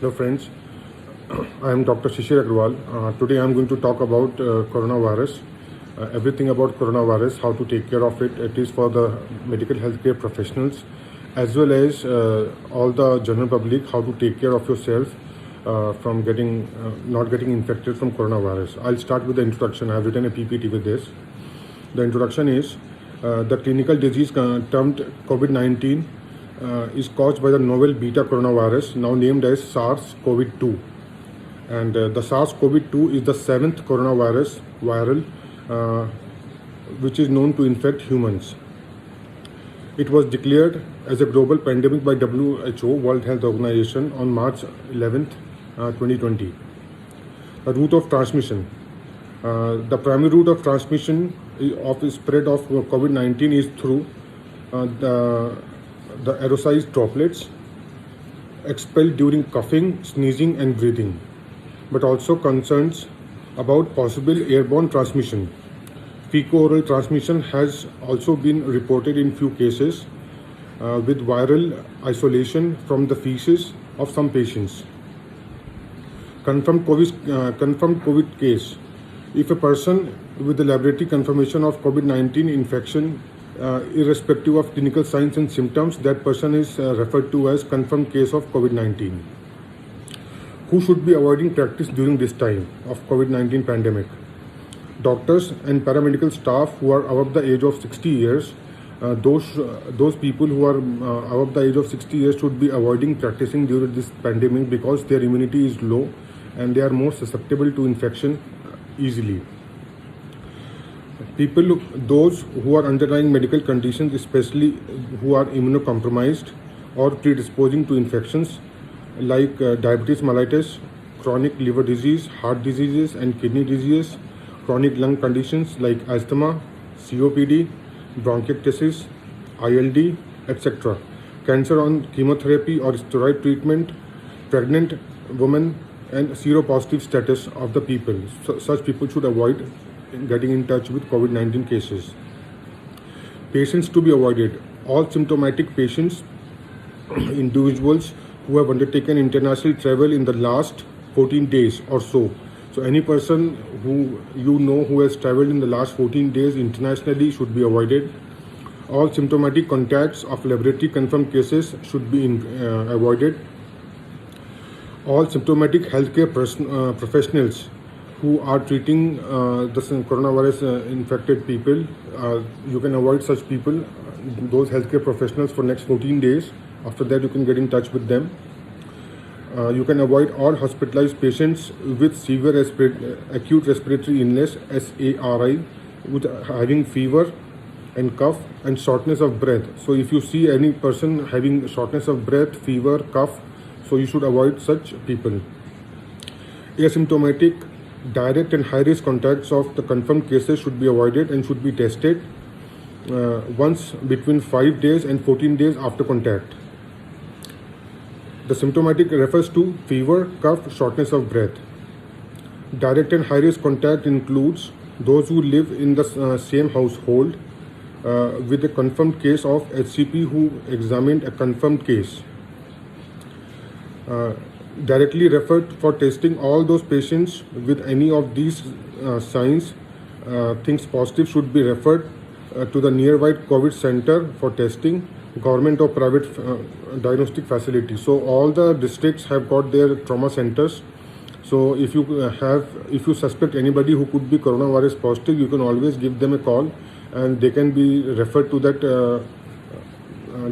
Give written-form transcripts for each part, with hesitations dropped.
Hello friends, I am Dr. Shishir Agrawal. Today I am going to talk about coronavirus, everything about coronavirus, how to take care of it. It is for the medical healthcare professionals as well as all the general public, how to take care of yourself from not getting infected from coronavirus. I'll start with the introduction. I have written a PPT with this. The introduction is the clinical disease termed COVID-19 is caused by the novel beta coronavirus, now named as SARS-CoV-2. And the SARS-CoV-2 is the seventh coronavirus viral which is known to infect humans. It was declared as a global pandemic by WHO, World Health Organization, on March 11th, 2020. The route of transmission. The primary route of transmission of the spread of COVID-19 is through the aerosolized droplets expelled during coughing, sneezing and breathing, but also concerns about possible airborne transmission. Fecal-oral transmission has also been reported in few cases with viral isolation from the feces of some patients. Confirmed COVID case. If a person with the laboratory confirmation of COVID-19 infection, irrespective of clinical signs and symptoms, that person is referred to as confirmed case of COVID-19. Who should be avoiding practice during this time of COVID-19 pandemic? Doctors and paramedical staff who are above the age of 60 years. Those people who are above the age of 60 years should be avoiding practicing during this pandemic because their immunity is low and they are more susceptible to infection easily. Those who are underlying medical conditions, especially who are immunocompromised or predisposing to infections like diabetes mellitus, chronic liver disease, heart diseases and kidney diseases, chronic lung conditions like asthma, COPD, bronchiectasis, ILD, etc. Cancer on chemotherapy or steroid treatment, pregnant women and seropositive status of the people. So, such people should avoid getting in touch with COVID-19 cases. Patients to be avoided. All symptomatic patients, individuals who have undertaken international travel in the last 14 days or so. So any person who who has traveled in the last 14 days internationally should be avoided. All symptomatic contacts of laboratory confirmed cases should be avoided. All symptomatic healthcare professionals who are treating the coronavirus infected people, you can avoid such people, those healthcare professionals, for next 14 days. After that you can get in touch with them. You can avoid all hospitalized patients with severe acute respiratory illness, SARI, with having fever and cough and shortness of breath. So if you see any person having shortness of breath, fever, cough, so you should avoid such people. Asymptomatic, direct and high-risk contacts of the confirmed cases should be avoided and should be tested once between 5 days and 14 days after contact. The symptomatic refers to fever, cough, shortness of breath. Direct and high-risk contact includes those who live in the same household with a confirmed case of HCP who examined a confirmed case. Directly referred for testing. All those patients with any of these signs, things positive, should be referred to the nearby COVID center for testing, government or private diagnostic facility. So all the districts have got their trauma centers. So if you suspect anybody who could be coronavirus positive, you can always give them a call and they can be referred to that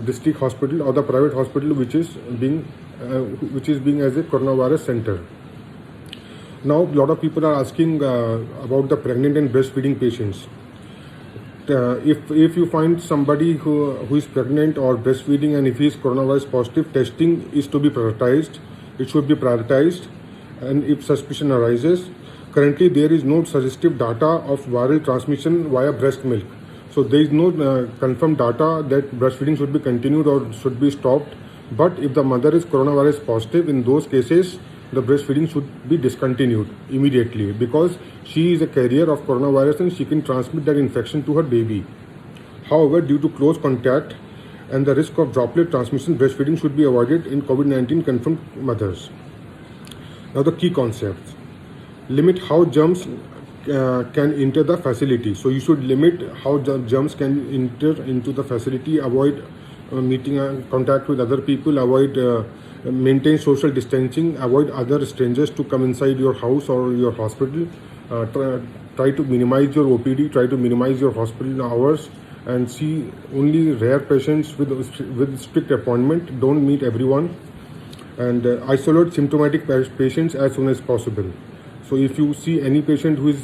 district hospital or the private hospital which is being as a coronavirus center. Now a lot of people are asking about the pregnant and breastfeeding patients. If you find somebody who is pregnant or breastfeeding and if he is coronavirus positive, testing is to be prioritized. It should be prioritized, and if suspicion arises, currently there is no suggestive data of viral transmission via breast milk. So there is no confirmed data that breastfeeding should be continued or should be stopped. But if the mother is coronavirus positive, in those cases the breastfeeding should be discontinued immediately because she is a carrier of coronavirus and she can transmit that infection to her baby. However, due to close contact and the risk of droplet transmission, breastfeeding should be avoided in COVID-19 confirmed mothers. Now the key concepts. Limit how germs can enter the facility. So you should limit how germs can enter into the facility. Avoid meeting contact with other people. Avoid maintain social distancing. Avoid other strangers to come inside your house or your hospital. Try to minimize your OPD. Try to minimize your hospital hours, and see only rare patients with strict appointment. Don't meet everyone, and isolate symptomatic patients as soon as possible. So if you see any patient who is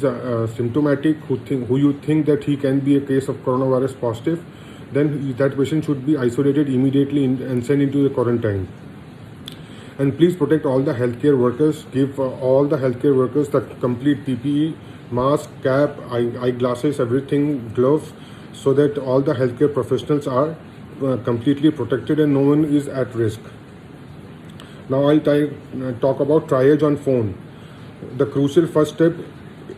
symptomatic, who you think that he can be a case of coronavirus positive, then that patient should be isolated immediately and sent into the quarantine. And please protect all the healthcare workers. Give all the healthcare workers the complete PPE, mask, cap, eyeglasses, everything, gloves, so that all the healthcare professionals are completely protected and no one is at risk. Now I'll talk about triage on phone. The crucial first step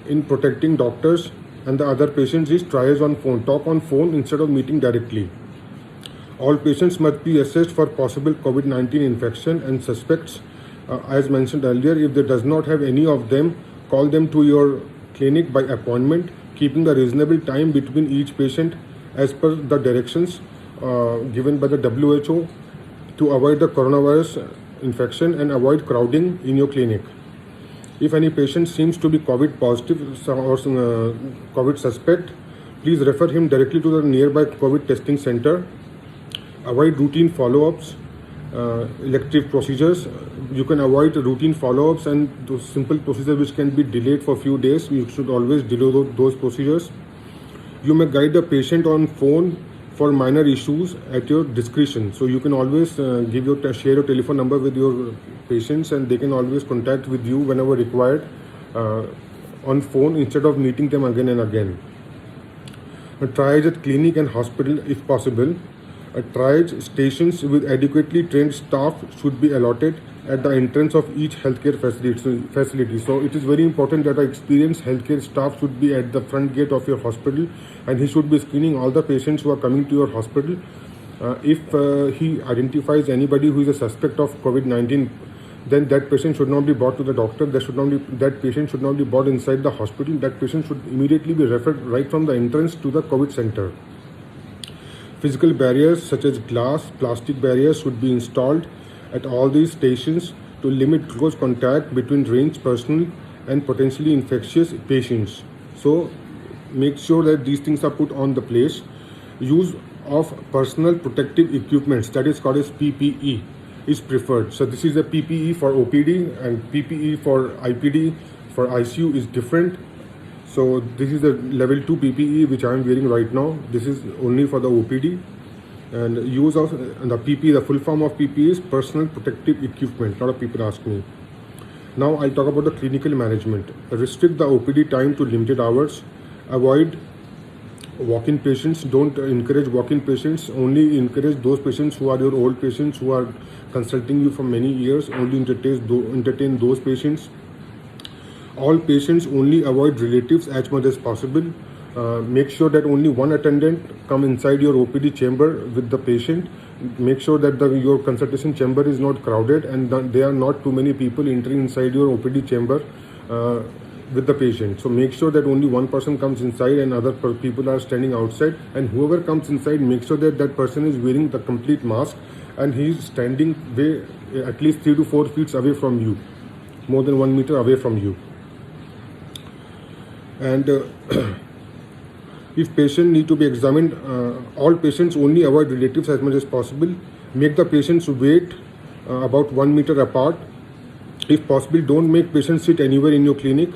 in protecting doctors and the other patients is triage on phone. Talk on phone instead of meeting directly. All patients must be assessed for possible COVID-19 infection and suspects. As mentioned earlier, if they does not have any of them, call them to your clinic by appointment, keeping the reasonable time between each patient as per the directions given by the WHO to avoid the coronavirus infection and avoid crowding in your clinic. If any patient seems to be COVID positive or COVID suspect, please refer him directly to the nearby COVID testing center. Avoid routine follow-ups, elective procedures. You can avoid routine follow-ups and those simple procedures which can be delayed for a few days. You should always delay those procedures. You may guide the patient on phone for minor issues at your discretion. So you can always share your telephone number with your patients, and they can always contact with you whenever required on phone instead of meeting them again and again. Triage at clinic and hospital if possible. Triage stations with adequately trained staff should be allotted at the entrance of each healthcare facility. So it is very important that an experienced healthcare staff should be at the front gate of your hospital, and he should be screening all the patients who are coming to your hospital. If he identifies anybody who is a suspect of COVID-19, then that patient should not be brought to the doctor. That patient should not be brought inside the hospital. That patient should immediately be referred right from the entrance to the COVID center. Physical barriers such as glass, plastic barriers should be installed at all these stations to limit close contact between ranged personnel and potentially infectious patients. So make sure that these things are put on the place. Use of personal protective equipments, that is called as PPE, is preferred. So this is a PPE for OPD, and PPE for IPD for ICU is different. So this is the level 2 PPE which I am wearing right now. This is only for the OPD. And use of the PPE, the full form of PPE is personal protective equipment. A lot of people ask me. Now I'll talk about the clinical management. Restrict the OPD time to limited hours. Avoid walk-in patients. Don't encourage walk-in patients. Only encourage those patients who are your old patients who are consulting you for many years. Only entertain those patients. All patients only avoid relatives as much as possible. Make sure that only one attendant come inside your OPD chamber with the patient. Make sure that your consultation chamber is not crowded and there are not too many people entering inside your OPD chamber with the patient. So make sure that only one person comes inside and other people are standing outside. And whoever comes inside, make sure that that person is wearing the complete mask and he is standing at least 3 to 4 feet away from you, more than 1 meter away from you. And if patient need to be examined, all patients only avoid relatives as much as possible. Make the patients wait about 1 meter apart. If possible, don't make patients sit anywhere in your clinic.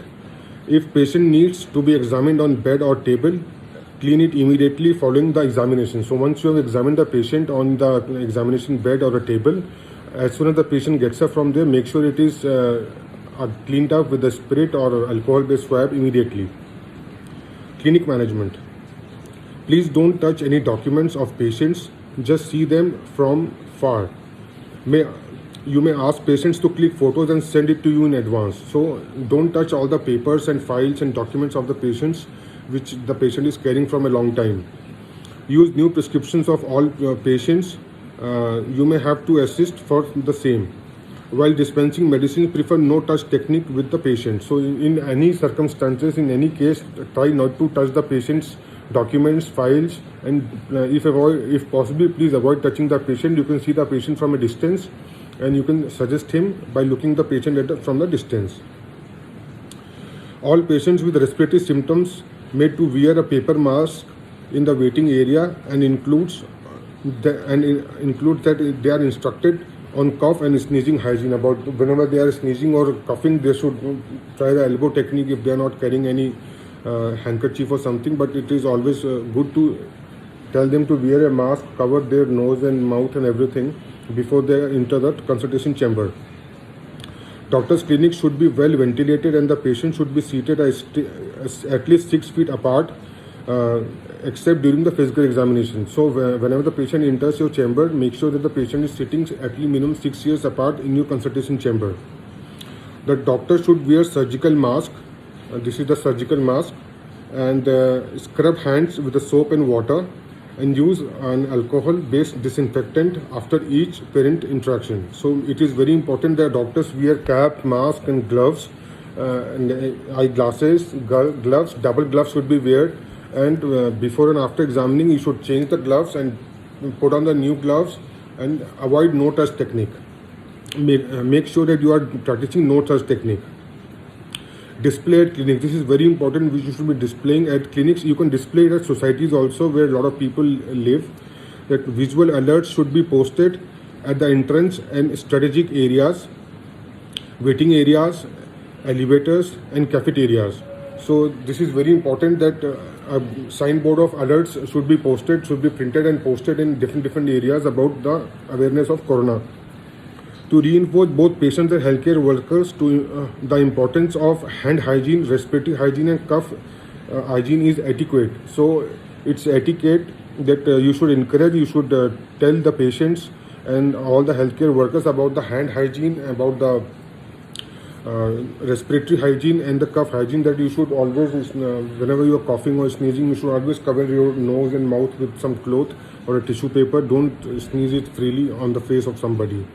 If patient needs to be examined on bed or table, clean it immediately following the examination. So once you have examined the patient on the examination bed or a table, as soon as the patient gets up from there, make sure it is cleaned up with a spirit or alcohol-based swab immediately. Clinic management. Please don't touch any documents of patients. Just see them from far. You may ask patients to click photos and send it to you in advance. So don't touch all the papers and files and documents of the patients which the patient is carrying from a long time. Use new prescriptions of all patients. You may have to assist for the same. while dispensing medicines, prefer no touch technique with the patient. So in any circumstances, in any case, try not to touch the patient's documents, files, and if possible, please avoid touching the patient. You can see the patient from a distance, and you can suggest him by looking the patient from the distance. All patients with respiratory symptoms made to wear a paper mask in the waiting area, and includes that they are instructed on cough and sneezing hygiene. About whenever they are sneezing or coughing, they should try the elbow technique if they are not carrying any handkerchief or something. But it is always good to tell them to wear a mask, cover their nose and mouth and everything before they enter the consultation chamber. Doctor's clinic should be well ventilated, and the patient should be seated at least 6 feet apart, except during the physical examination. So whenever the patient enters your chamber, make sure that the patient is sitting at least minimum 6 years apart in your consultation chamber. The doctor should wear surgical mask. This is the surgical mask, and scrub hands with the soap and water, and use an alcohol-based disinfectant after each parent interaction. So it is very important that doctors wear cap, mask, and gloves, and eyeglasses, gloves. Double gloves should be worn, and before and after examining, you should change the gloves and put on the new gloves, and avoid no-touch technique. Make sure that you are practicing no-touch technique. Display at clinics. This is very important, which you should be displaying at clinics. You can display it at societies also, where a lot of people live. That visual alerts should be posted at the entrance and strategic areas, waiting areas, elevators, and cafeterias. So this is very important that a signboard of alerts should be posted, should be printed and posted in different areas about the awareness of corona. To reinforce both patients and healthcare workers to the importance of hand hygiene, respiratory hygiene, and cough hygiene is etiquette. So it's etiquette that you should encourage, you should tell the patients and all the healthcare workers about the hand hygiene, about the respiratory hygiene and the cough hygiene, that you should always, whenever you are coughing or sneezing, you should always cover your nose and mouth with some cloth or a tissue paper. Don't sneeze it freely on the face of somebody.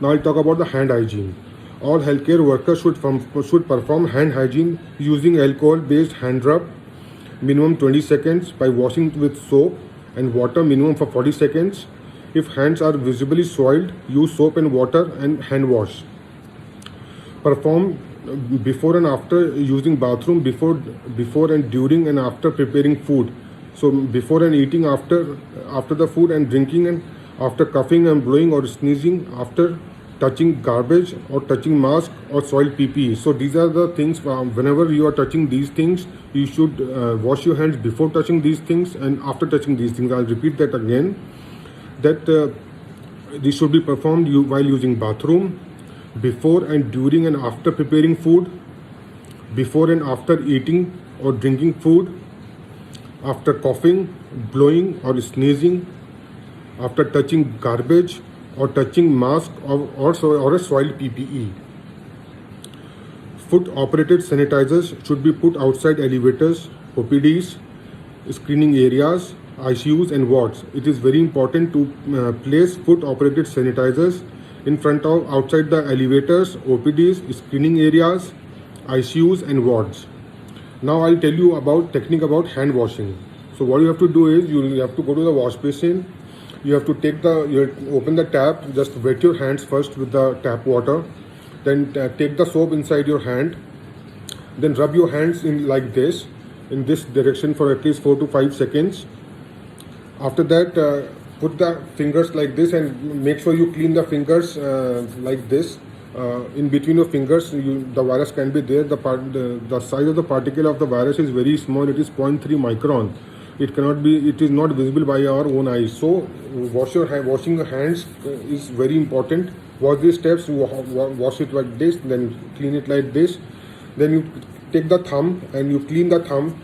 Now I'll talk about the hand hygiene. All healthcare workers should perform hand hygiene using alcohol-based hand rub, minimum 20 seconds, by washing with soap and water, minimum for 40 seconds. If hands are visibly soiled, use soap and water and hand wash. Perform before and after using bathroom, before and during and after preparing food. So before and eating, after the food and drinking, and after coughing and blowing or sneezing, after touching garbage or touching mask or soiled PPE. So these are the things, whenever you are touching these things, you should wash your hands before touching these things and after touching these things. I'll repeat that again, that this should be performed while using bathroom, before and during and after preparing food, before and after eating or drinking food, after coughing, blowing or sneezing, after touching garbage or touching mask or a soiled PPE. Foot operated sanitizers should be put outside elevators, OPDs, screening areas, ICUs and wards. It is very important to place foot operated sanitizers in front of outside the elevators, OPDs, screening areas, ICUs and wards. Now I'll tell you about technique about hand washing. So what you have to do is you have to go to the wash basin. You have to open the tap, just wet your hands first with the tap water, then take the soap inside your hand, then rub your hands in like this, in this direction for at least 4 to 5 seconds. After that, put the fingers like this and make sure you clean the fingers like this. In between your fingers, the virus can be there. The size of the particle of the virus is very small. It is 0.3 micron. It is not visible by our own eyes. So washing your hands is very important. Wash these steps, wash it like this, then clean it like this. Then you take the thumb and you clean the thumb,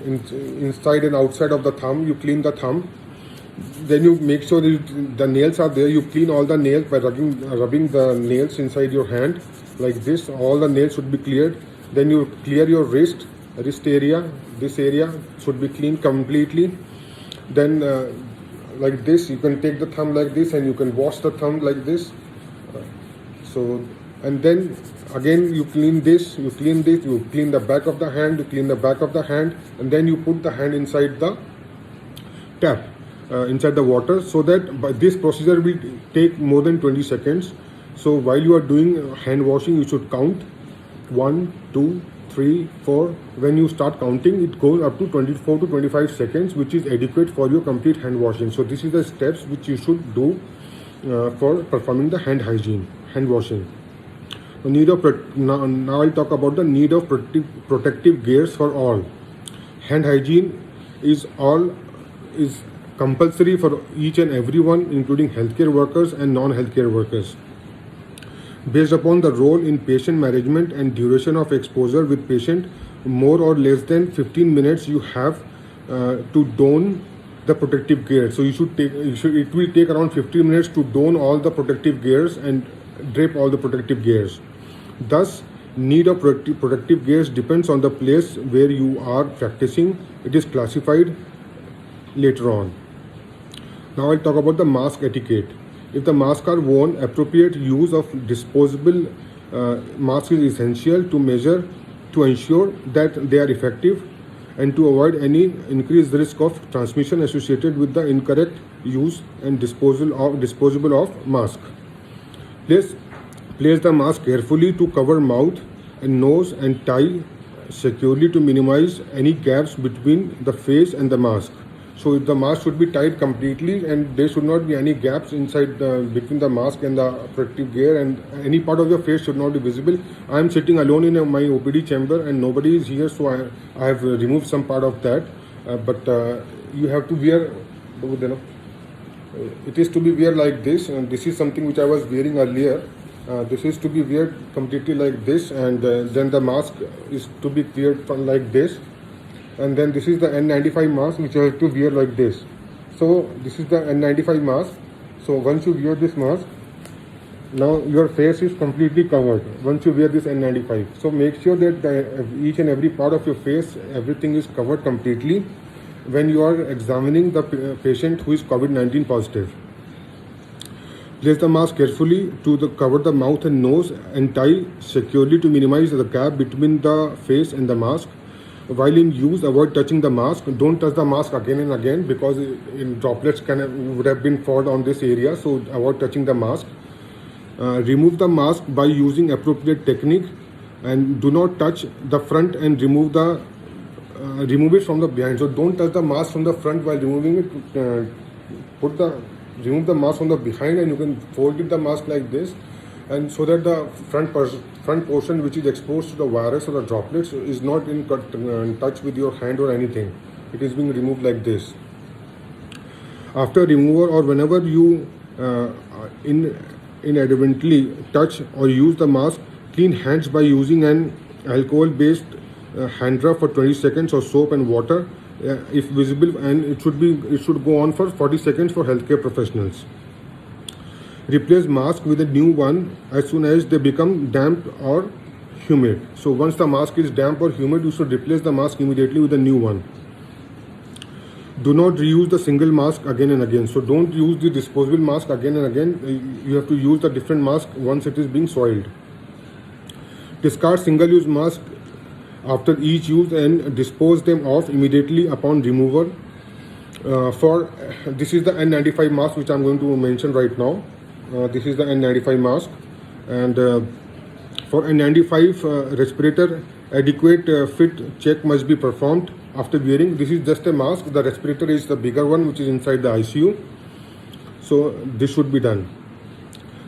inside and outside of the thumb, you clean the thumb. Then you make sure that the nails are there. You clean all the nails by rubbing the nails inside your hand like this. All the nails should be cleared. Then you clear your wrist area. This area should be cleaned completely. Then like this, you can take the thumb like this and you can wash the thumb like this. So, and then again you clean this, you clean this, you clean the back of the hand, you clean the back of the hand, and then you put the hand inside the tap, inside the water, so that by this procedure will take more than 20 seconds. So while you are doing hand washing, you should count 1, 2, 3, 4. When you start counting, it goes up to 24 to 25 seconds, which is adequate for your complete hand washing. So this is the steps which you should do for performing the hand hygiene, hand washing. The need of now I'll talk about the need of protective gears for all. Hand hygiene is compulsory for each and everyone, including healthcare workers and non-healthcare workers. Based upon the role in patient management and duration of exposure with patient, more or less than 15 minutes you have to don the protective gear. So it will take around 15 minutes to don all the protective gears and drape all the protective gears. Thus, need of protective gears depends on the place where you are practicing. It is classified later on. Now I'll talk about the mask etiquette. If the masks are worn, appropriate use of disposable mask is essential to ensure that they are effective and to avoid any increased risk of transmission associated with the incorrect use and disposable of mask. Place the mask carefully to cover mouth and nose and tie securely to minimize any gaps between the face and the mask. So the mask should be tied completely, and there should not be any gaps inside between the mask and the protective gear, and any part of your face should not be visible. I am sitting alone in my OPD chamber and nobody is here, so I have removed some part of that. But you have to wear, it is to be wear like this, and this is something which I was wearing earlier. This is to be wear completely like this, and then the mask is to be weared like this. And then this is the N95 mask which you have to wear like this. So this is the N95 mask. So once you wear this mask, now your face is completely covered once you wear this N95. So make sure that each and every part of your face, everything is covered completely when you are examining the patient who is COVID-19 positive. Place the mask carefully to cover the mouth and nose and tie securely to minimize the gap between the face and the mask. While in use, avoid touching the mask. Don't touch the mask again and again, because droplets would have been fall on this area. So avoid touching the mask. Remove the mask by using appropriate technique, and do not touch the front and remove it from the behind. So don't touch the mask from the front while removing it. Remove the mask from the behind, and you can fold it the mask like this, and so that the front portion which is exposed to the virus or the droplets is not in touch with your hand or anything. It is being removed like this. After removal, or whenever you inadvertently touch or use the mask, clean hands by using an alcohol-based hand rub for 20 seconds, or soap and water if visible, and it should go on for 40 seconds for healthcare professionals. Replace mask with a new one as soon as they become damp or humid. So once the mask is damp or humid, you should replace the mask immediately with a new one. Do not reuse the single mask again and again. So don't use the disposable mask again and again. You have to use the different mask once it is being soiled. Discard single-use mask after each use and dispose them off immediately upon removal. This is the N95 mask which I am going to mention right now. This is the N95 mask, and for N95 respirator, adequate fit check must be performed after wearing. This is just a mask. The respirator is the bigger one which is inside the ICU. So this should be done.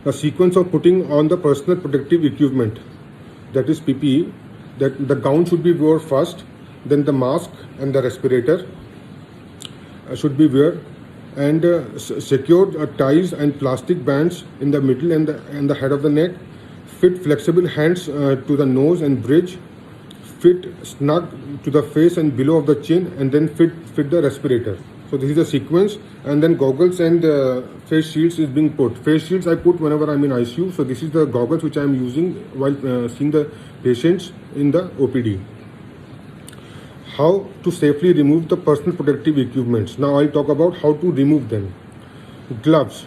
The sequence of putting on the personal protective equipment, that is PPE, that the gown should be worn first, then the mask and the respirator should be worn, and secure ties and plastic bands in the middle and the head of the neck. Fit flexible hands to the nose and bridge. Fit snug to the face and below of the chin, and then fit the respirator. So this is the sequence, and then goggles and face shields is being put. Face shields I put whenever I'm in ICU. So this is the goggles which I'm using while seeing the patients in the OPD. How to safely remove the personal protective equipments. Now I'll talk about how to remove them. Gloves.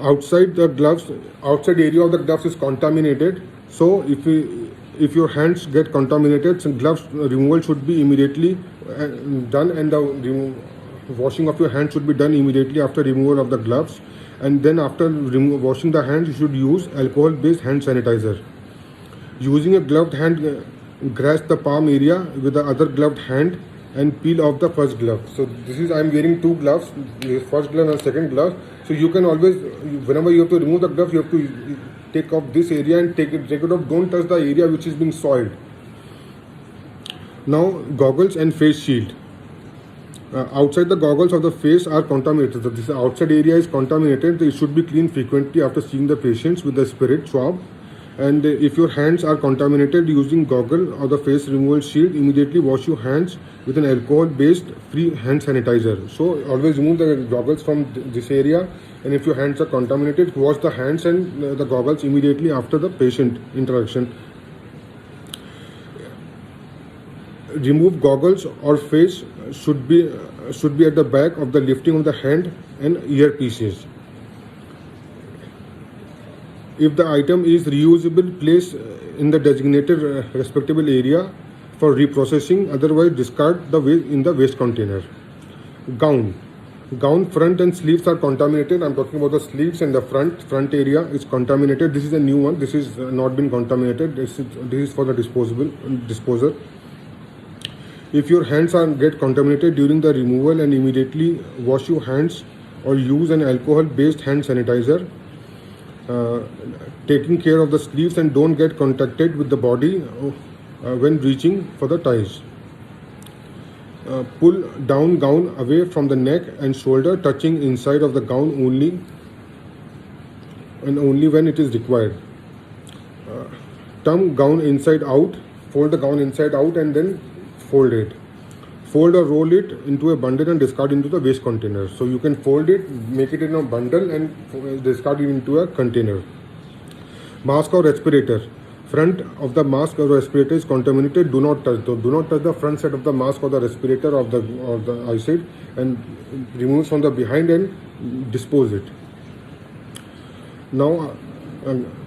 outside the gloves, outside area of the gloves is contaminated. So if your hands get contaminated, so gloves removal should be immediately done, and the washing of your hands should be done immediately after removal of the gloves. And then after washing the hands, you should use alcohol based hand sanitizer. Using a gloved hand, grasp the palm area with the other gloved hand and peel off the first glove. So this is, I am wearing two gloves, the first glove and second glove. So you can always, whenever you have to remove the glove, you have to take off this area and take it off. Don't touch the area which is being soiled. Now goggles and face shield. Outside the goggles of the face are contaminated. So this outside area is contaminated. It should be cleaned frequently after seeing the patients with the spirit swab. And if your hands are contaminated, using goggle or the face removal shield, immediately wash your hands with an alcohol-based free hand sanitizer. So always remove the goggles from this area, and if your hands are contaminated, wash the hands and the goggles immediately after the patient interaction. Remove goggles or face should be at the back of the lifting of the hand and earpieces. If the item is reusable, place in the designated respectable area for reprocessing. Otherwise, discard in the waste container. Gown front and sleeves are contaminated. I'm talking about the sleeves, and the front area is contaminated. This is a new one. This is not been contaminated. This is for the disposer. If your hands get contaminated during the removal, and immediately wash your hands or use an alcohol-based hand sanitizer. Taking care of the sleeves, and don't get contacted with the body when reaching for the ties. Pull down gown away from the neck and shoulder, touching inside of the gown only, and only when it is required. Turn gown inside out, fold the gown inside out, and then fold it. Fold or roll it into a bundle and discard into the waste container. So you can fold it, make it in a bundle, and discard it into a container. Mask or respirator. Front of the mask or respirator is contaminated. Do not touch. Do not touch the front side of the mask or the respirator or the eyeside, and remove from the behind and dispose it. Now,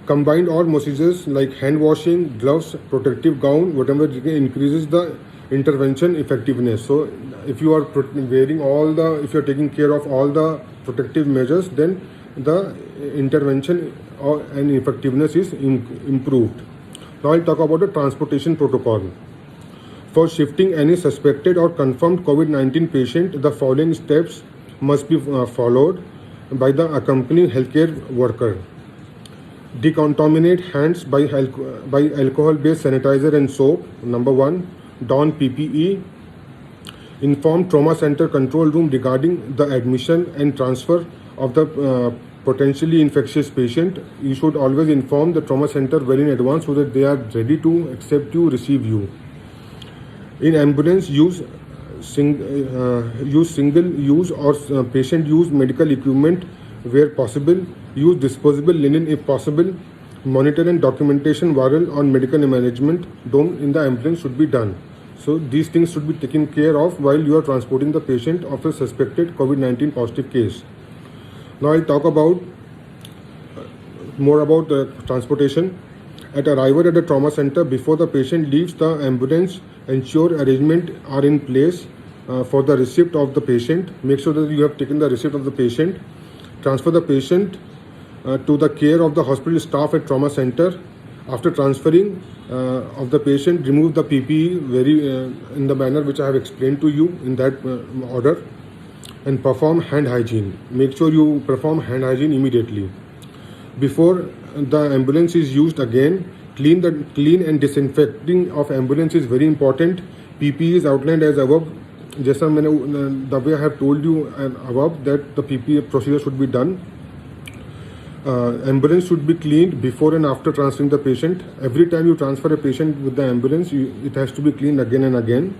combined all procedures like hand washing, gloves, protective gown, whatever increases the intervention effectiveness. So if you are wearing if you are taking care of all the protective measures, then the intervention and effectiveness is improved. Now I'll talk about the transportation protocol. For shifting any suspected or confirmed COVID-19 patient, the following steps must be followed by the accompanying healthcare worker. Decontaminate hands by alcohol-based sanitizer and soap. Number 1. Don PPE. Inform trauma center control room regarding the admission and transfer of the potentially infectious patient. You should always inform the trauma center well in advance so that they are ready to accept you, receive you. In ambulance, use single use or patient use medical equipment where possible. Use disposable linen if possible. Monitor and documentation viral on medical management done in the ambulance should be done. So these things should be taken care of while you are transporting the patient of a suspected COVID-19 positive case. Now I'll talk about more about transportation. At arrival at the trauma center, before the patient leaves the ambulance, ensure arrangements are in place for the receipt of the patient. Make sure that you have taken the receipt of the patient. Transfer the patient to the care of the hospital staff at trauma center. After transferring of the patient, remove the PPE in the manner which I have explained to you in that order, and perform hand hygiene. Make sure you perform hand hygiene immediately. Before the ambulance is used again, clean and disinfecting of ambulance is very important. PPE is outlined as above. जैसा मैंने the way I have told you above that the PPE procedure should be done. Ambulance should be cleaned before and after transferring the patient. Every time you transfer a patient with the ambulance, it has to be cleaned again and again.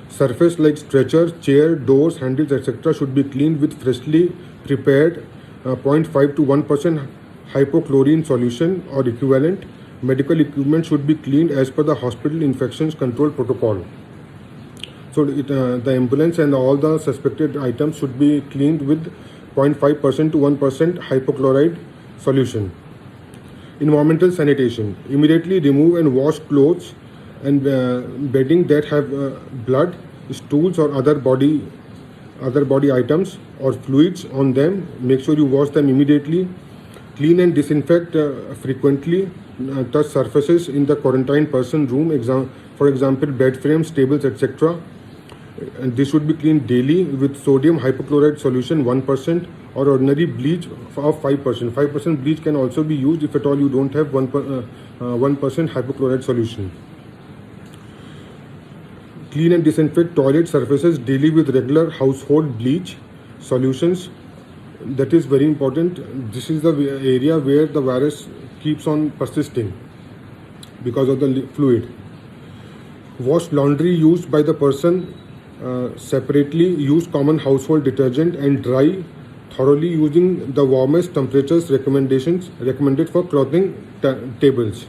Surface like stretcher, chair, doors, handles, etc. should be cleaned with freshly prepared 0.5 to 1% hypochlorine solution or equivalent. Medical equipment should be cleaned as per the hospital infections control protocol. So the ambulance and all the suspected items should be cleaned with 0.5% to 1% hypochlorite solution. Environmental sanitation. Immediately remove and wash clothes and bedding that have blood, stools or other body items or fluids on them. Make sure you wash them immediately. Clean and disinfect frequently. Touch surfaces in the quarantine person room, for example bed frames, tables, etc. And this should be cleaned daily with sodium hypochlorite solution 1% or ordinary bleach of 5%. 5% bleach can also be used if at all you don't have 1% hypochlorite solution. Clean and disinfect toilet surfaces daily with regular household bleach solutions. That is very important. This is the area where the virus keeps on persisting because of the fluid. Wash laundry used by the person separately. Use common household detergent and dry thoroughly using the warmest temperatures recommended for clothing tables.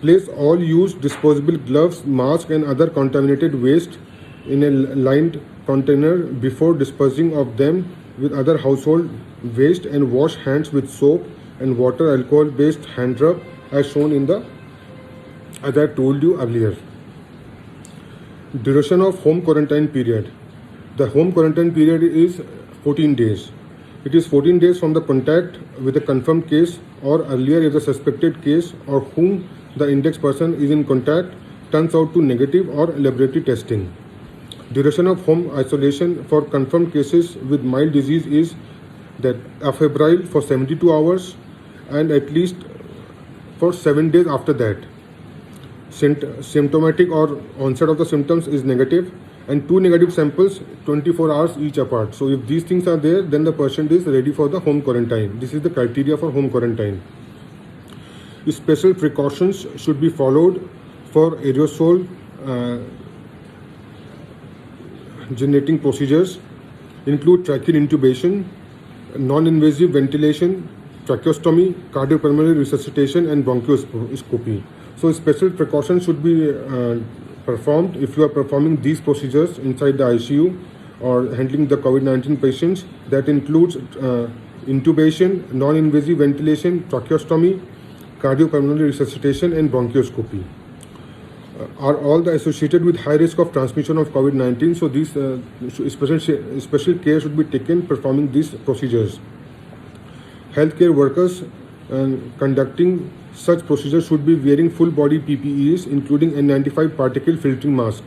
Place all used disposable gloves, masks and other contaminated waste in a lined container before disposing of them with other household waste, and wash hands with soap and water, alcohol based hand rub as shown in the, as I told you earlier. Duration of home quarantine period. The home quarantine period is 14 days. It is 14 days from the contact with a confirmed case or earlier if the suspected case or whom the index person is in contact turns out to negative or laboratory testing. Duration of home isolation for confirmed cases with mild disease is that afebrile for 72 hours and at least for 7 days after that. Symptomatic or onset of the symptoms is negative, and 2 negative samples 24 hours each apart. So if these things are there, then the patient is ready for the home quarantine. This is the criteria for home quarantine. Special precautions should be followed for aerosol generating procedures, include tracheal intubation, non-invasive ventilation, tracheostomy, cardiopulmonary resuscitation and bronchoscopy. So special precautions should be performed if you are performing these procedures inside the ICU or handling the COVID-19 patients. That includes intubation, non-invasive ventilation, tracheostomy, cardiopulmonary resuscitation and bronchoscopy. Are all the associated with high risk of transmission of COVID-19. So these special care should be taken performing these procedures. Healthcare workers conducting such procedures should be wearing full body PPEs including N95 particle filtering mask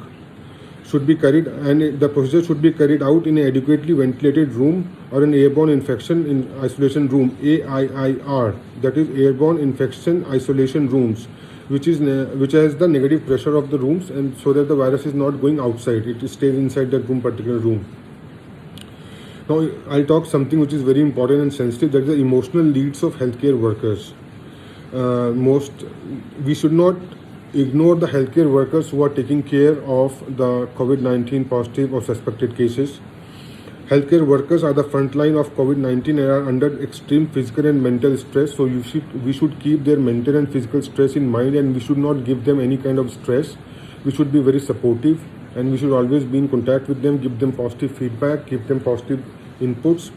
should be carried, and the procedure should be carried out in an adequately ventilated room or an airborne infection in isolation room, AIIR, that is airborne infection isolation rooms, which has the negative pressure of the rooms, and so that the virus is not going outside, it stays inside that particular room. Now I'll talk something which is very important and sensitive, that is the emotional needs of healthcare workers. We should not ignore the healthcare workers who are taking care of the COVID-19 positive or suspected cases. Healthcare workers are the front line of COVID-19 and are under extreme physical and mental stress. So we should keep their mental and physical stress in mind, and we should not give them any kind of stress. We should be very supportive, and we should always be in contact with them, give them positive feedback, give them positive inputs.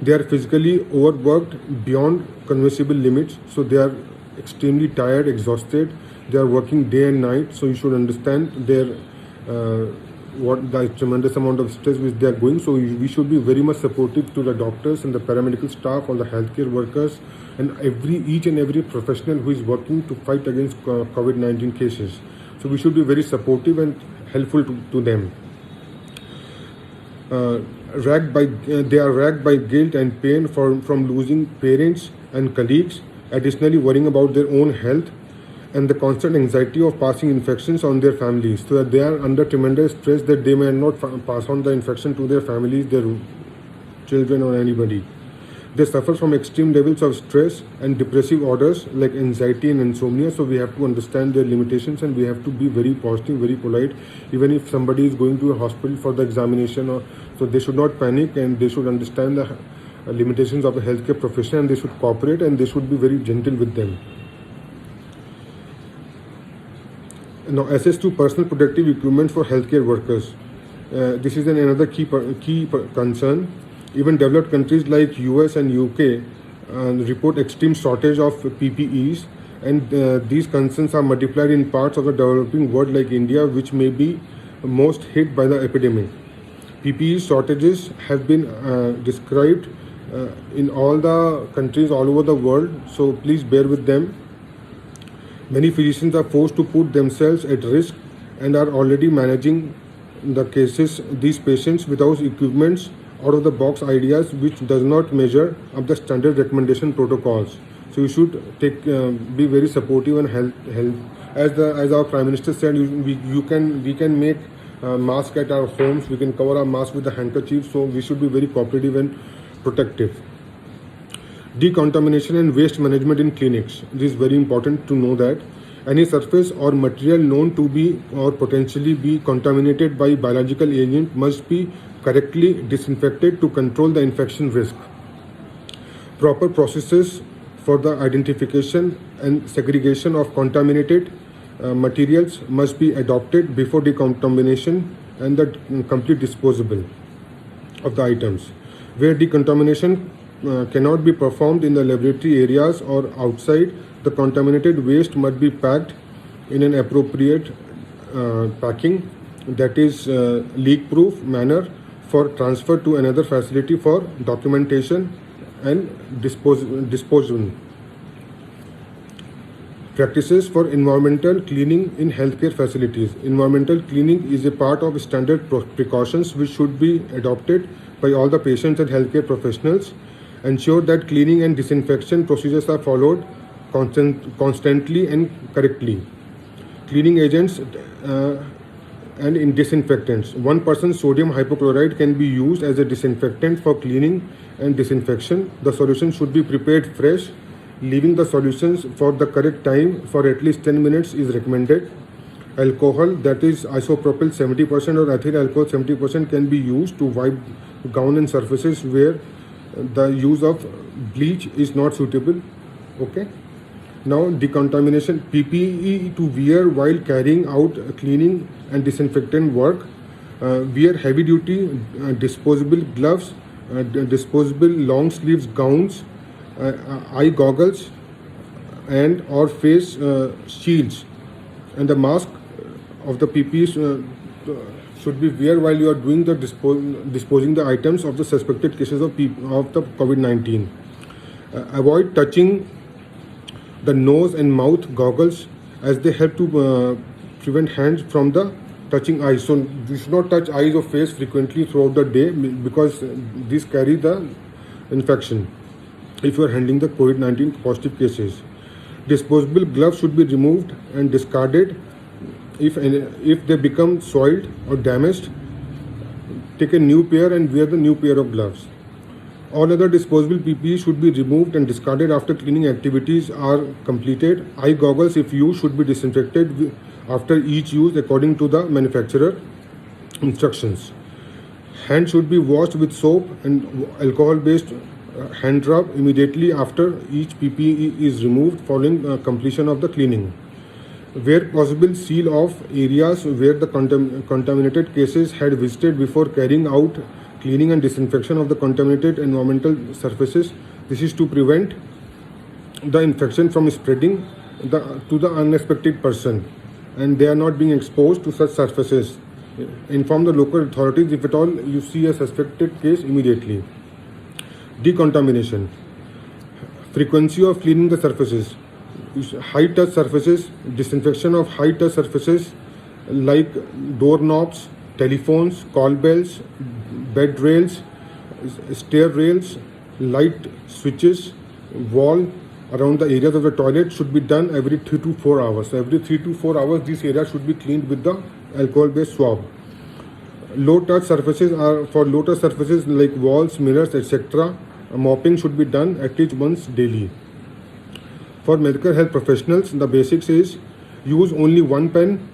They are physically overworked beyond conceivable limits, so they are extremely tired, exhausted. They are working day and night, so you should understand their what the tremendous amount of stress which they are going. So we should be very much supportive to the doctors and the paramedical staff, all the healthcare workers, and each and every professional who is working to fight against COVID-19 cases. So we should be very supportive and helpful to them. They are racked by guilt and pain from losing parents and colleagues, additionally worrying about their own health and the constant anxiety of passing infections on their families, so that they are under tremendous stress that they may not pass on the infection to their families, their children or anybody. They suffer from extreme levels of stress and depressive orders like anxiety and insomnia, so we have to understand their limitations and we have to be very positive, very polite. Even if somebody is going to a hospital for the examination, so they should not panic, and they should understand the limitations of the healthcare profession, and they should cooperate, and they should be very gentle with them. Now, access to personal protective equipment for healthcare workers. This is another key concern. Even developed countries like US and UK report extreme shortage of PPEs, and these concerns are multiplied in parts of the developing world like India, which may be most hit by the epidemic. PPE shortages have been described in all the countries all over the world, so please bear with them. Many physicians are forced to put themselves at risk and are already managing these patients without equipments, out of the box ideas which does not measure up the standard recommendation protocols. So you should be very supportive and help. As our Prime Minister said, we can make mask at our homes. We can cover our mask with the handkerchief. So we should be very cooperative and protective. Decontamination and waste management in clinics. It is very important to know that any surface or material known to be or potentially be contaminated by biological agent must be correctly disinfected to control the infection risk. Proper processes for the identification and segregation of contaminated materials must be adopted before decontamination and the complete disposal of the items. Where decontamination cannot be performed in the laboratory areas or outside, the contaminated waste must be packed in an appropriate packing, that is leak-proof manner, for transfer to another facility for documentation and disposal. Practices for environmental cleaning in healthcare facilities. Environmental cleaning is a part of standard precautions which should be adopted by all the patients and healthcare professionals. Ensure that cleaning and disinfection procedures are followed constantly and correctly. Cleaning agents and in disinfectants. 1% sodium hypochlorite can be used as a disinfectant for cleaning and disinfection. The solution should be prepared fresh. Leaving the solutions for the correct time for at least 10 minutes is recommended. Alcohol, that is isopropyl 70% or ethyl alcohol 70%, can be used to wipe gown and surfaces where the use of bleach is not suitable. Okay. Now, decontamination. PPE to wear while carrying out cleaning and disinfectant work. Wear heavy duty disposable gloves, disposable long sleeves gowns, eye goggles and or face shields, and the mask of the PPE should be wear while you are doing the disposing the items of the suspected cases of the COVID-19. Avoid touching the nose and mouth goggles as they help to prevent hands from the touching eyes. So you should not touch eyes or face frequently throughout the day because these carry the infection if you are handling the COVID-19 positive cases. Disposable gloves should be removed and discarded if they become soiled or damaged. Take a new pair and wear the new pair of gloves. All other disposable PPE should be removed and discarded after cleaning activities are completed. Eye goggles, if used, should be disinfected after each use according to the manufacturer instructions. Hands should be washed with soap and alcohol-based hand rub immediately after each PPE is removed following completion of the cleaning. Where possible, seal off areas where the contaminated cases had visited before carrying out cleaning and disinfection of the contaminated environmental surfaces. This is to prevent the infection from spreading to the unexpected person and they are not being exposed to such surfaces. Inform the local authorities if at all you see a suspected case immediately. Decontamination. Frequency of cleaning the surfaces. High touch surfaces, disinfection of high touch surfaces like doorknobs, telephones, call bells, bed rails, stair rails, light switches, wall around the areas of the toilet should be done every 3 to 4 hours. So every 3 to 4 hours these areas should be cleaned with the alcohol-based swab. Low touch surfaces are for low touch surfaces like walls, mirrors, etc. Mopping should be done at least once daily. For medical health professionals, the basics is use only one pen,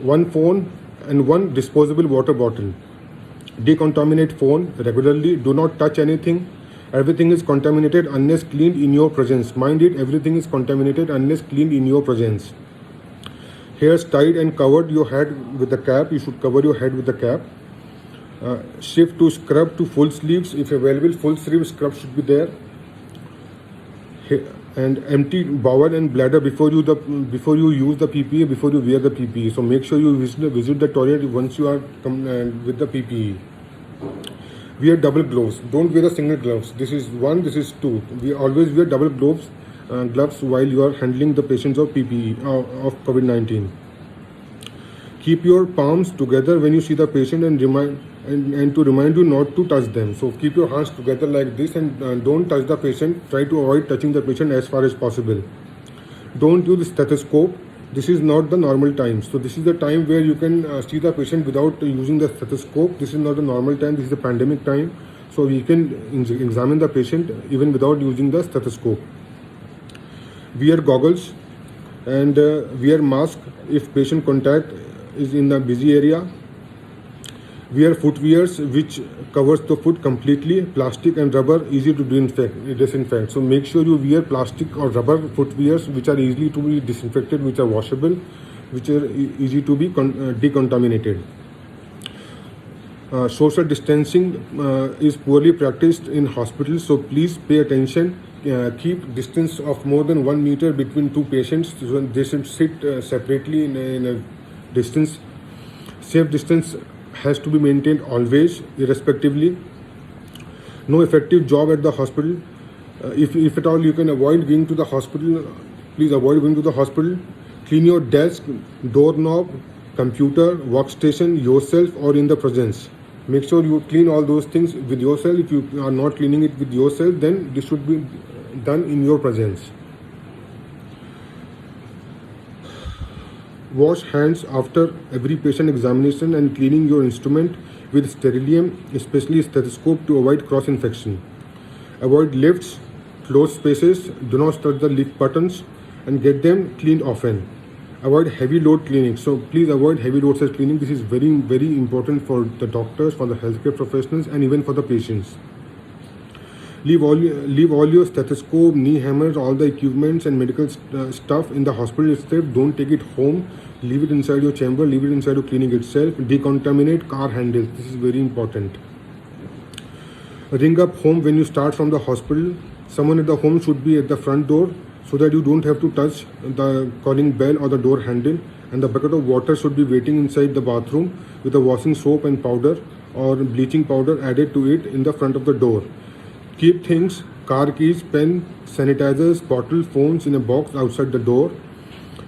one phone and one disposable water bottle. Decontaminate phone regularly. Do not touch anything. Everything is contaminated unless cleaned in your presence. Mind it, everything is contaminated unless cleaned in your presence. Hairs tied and covered your head with the cap. You should cover your head with the cap. Shift to scrub to full sleeves. If available, full sleeve scrub should be there. And empty bowel and bladder before you use the PPE, before you wear the PPE. So make sure you visit the toilet once you are with the PPE. Wear double gloves. Don't wear a single gloves. This is one, this is two. We always wear double gloves while you are handling the patients of PPE of COVID-19. Keep your palms together when you see the patient and to remind you not to touch them. So keep your hands together like this and don't touch the patient. Try to avoid touching the patient as far as possible. Don't use stethoscope. This is not the normal time. So this is the time where you can see the patient without using the stethoscope. This is not the normal time. This is the pandemic time. So we can examine the patient even without using the stethoscope. Wear goggles and wear mask if patient contact is in the busy area. Wear footwears which covers the foot completely. Plastic and rubber easy to disinfect. So make sure you wear plastic or rubber footwears which are easily to be disinfected, which are washable, which are easy to be decontaminated. Social distancing is poorly practiced in hospitals, so please pay attention. Keep distance of more than 1 meter between two patients. So they should sit separately in a distance. Safe distance has to be maintained always, irrespectively. No effective job at the hospital. If at all you can avoid going to the hospital, please avoid going to the hospital. Clean your desk, doorknob, computer, workstation yourself or in the presence. Make sure you clean all those things with yourself. If you are not cleaning it with yourself, then this should be done in your presence. Wash hands after every patient examination and cleaning your instrument with sterilium, especially stethoscope, to avoid cross-infection. Avoid lifts, closed spaces, do not touch the lift buttons and get them cleaned often. Avoid heavy load cleaning. So please avoid heavy load size cleaning. This is very, very important for the doctors, for the healthcare professionals and even for the patients. Leave all your stethoscope, knee hammers, all the equipments and medical stuff in the hospital itself. Don't take it home. Leave it inside your chamber. Leave it inside your clinic itself. Decontaminate car handles. This is very important. Ring up home when you start from the hospital. Someone at the home should be at the front door so that you don't have to touch the calling bell or the door handle. And the bucket of water should be waiting inside the bathroom with the washing soap and powder or bleaching powder added to it in the front of the door. Keep things, car keys, pen, sanitizers, bottle, phones in a box outside the door.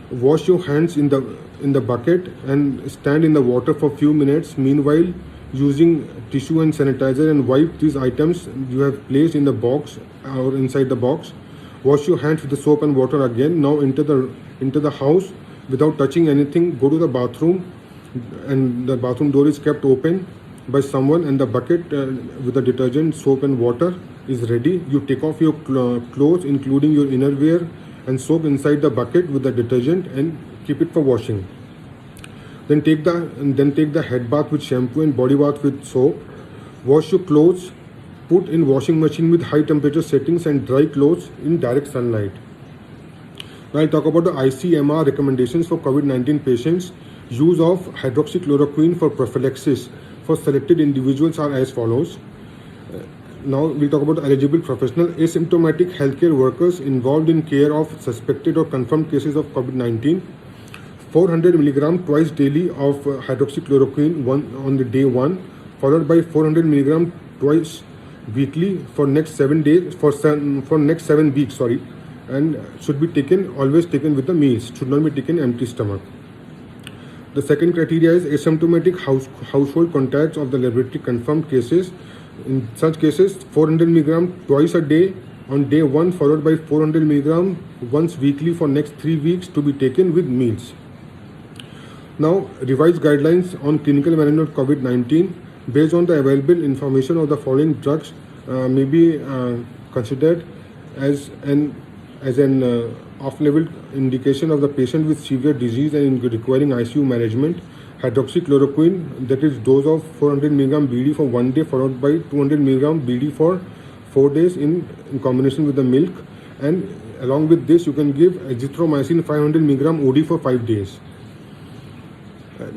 Wash your hands in the bucket and stand in the water for a few minutes. Meanwhile, using tissue and sanitizer and wipe these items you have placed in the box or inside the box. Wash your hands with the soap and water again. Now into the house without touching anything. Go to the bathroom and the bathroom door is kept open by someone and the bucket with the detergent, soap and water is ready. You take off your clothes including your inner wear and soak inside the bucket with the detergent and keep it for washing. Then take the head bath with shampoo and body bath with soap. Wash your clothes, put in washing machine with high temperature settings and dry clothes in direct sunlight. Now I'll talk about the ICMR recommendations for COVID-19 patients. Use of hydroxychloroquine for prophylaxis for selected individuals are as follows. Now we'll talk about eligible professional. Asymptomatic healthcare workers involved in care of suspected or confirmed cases of COVID-19. 400 mg twice daily of hydroxychloroquine on the day 1, followed by 400 mg twice weekly for next 7 days for next 7 weeks. And should be always taken with the meals. Should not be taken empty stomach. The second criteria is asymptomatic household contacts of the laboratory confirmed cases. In such cases, 400 mg twice a day on day 1, followed by 400 mg once weekly for next 3 weeks to be taken with meals. Now, revised guidelines on clinical management of COVID-19 based on the available information of the following drugs may be considered as an off-label indication of the patient with severe disease and requiring ICU management. Hydroxychloroquine, that is dose of 400 mg BD for 1 day, followed by 200 mg BD for 4 days in combination with the milk. And along with this, you can give azithromycin 500 mg OD for 5 days.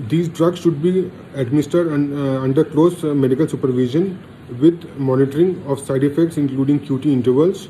These drugs should be administered under close medical supervision with monitoring of side effects including QT intervals.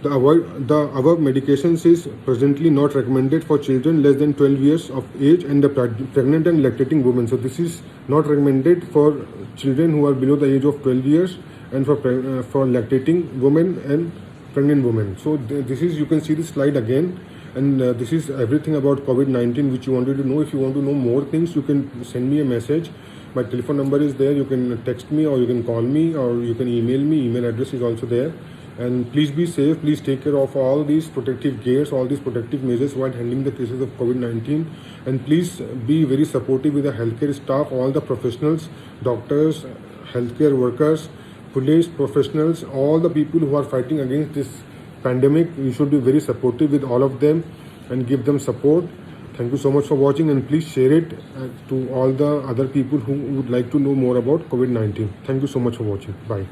The above medications is presently not recommended for children less than 12 years of age and the pregnant and lactating women. So this is not recommended for children who are below the age of 12 years and for lactating women and pregnant women. So this is, you can see this slide again, and this is everything about COVID-19 which you wanted to know. If you want to know more things, you can send me a message. My telephone number is there. You can text me or you can call me or you can email me. Email address is also there. And please be safe. Please take care of all these protective gears, all these protective measures while handling the cases of COVID-19. And please be very supportive with the healthcare staff, all the professionals, doctors, healthcare workers, police professionals, all the people who are fighting against this pandemic. You should be very supportive with all of them and give them support. Thank you so much for watching, and please share it to all the other people who would like to know more about COVID-19. Thank you so much for watching. Bye.